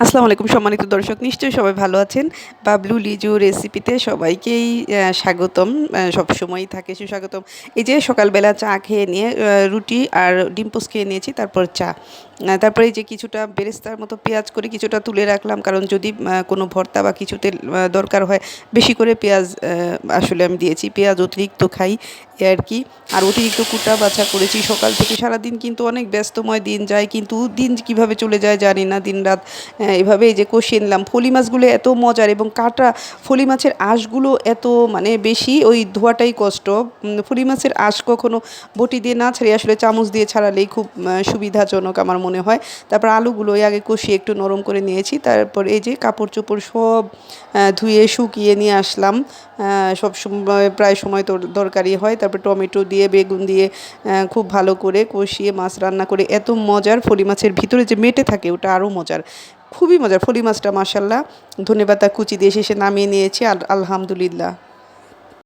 আসসালামু আলাইকুম সম্মানিত দর্শক, নিশ্চয়ই সবাই ভালো আছেন। বাবলু লিজু রেসিপিতে সবাইকেই স্বাগতম। সবসময়ই থাকে সুস্বাগতম। এই যে সকালবেলা চা খেয়ে নিয়ে রুটি আর ডিম পোচ খেয়ে নিয়েছি, তারপর চা। তারপরে এই যে কিছুটা বেরেস্তার মতো পেঁয়াজ করে কিছুটা তুলে রাখলাম, কারণ যদি কোনো ভর্তা বা কিছুতে দরকার হয়, বেশি করে পেঁয়াজ আসলে আমি দিয়েছি। পেঁয়াজ অতিরিক্ত খাই আর কি। আর অতিরিক্ত কুটা বাছা করেছি সকাল থেকে। সারাদিন কিন্তু অনেক ব্যস্তময় দিন যায়, কিন্তু দিন কীভাবে চলে যায় জানি না, দিন রাত এভাবে এই যে কষিয়ে নিলাম। ফলি মাছগুলো এত মজার, এবং কাটা ফলি মাছের আঁশগুলো এত মানে বেশি, ওই ধোয়াটাই কষ্ট। ফলি মাছের আঁশ কখনো বটি দিয়ে না ছাড়িয়ে আসলে চামচ দিয়ে ছাড়ালেই খুব সুবিধাজনক আমার মনে হয়। তারপর আলুগুলো আগে কষিয়ে একটু নরম করে নিয়েছি। তারপর এই যে কাপড় চোপড় সব ধুয়ে শুকিয়ে নিয়ে আসলাম। সব সময় প্রায় সময় তো দরকারি হয়। তারপর টমেটো দিয়ে বেগুন দিয়ে খুব ভালো করে কষিয়ে মাছ রান্না করে এত মজার। ফলি মাছের ভিতরে যে মেটে থাকে ওটা আরও মজার, খুবই মজার ফলি মাছটা। মাশাল্লাহ, ধনেপাতা কুচি দিয়ে শেষে নামিয়ে নিয়েছি। আলহামদুলিল্লাহ।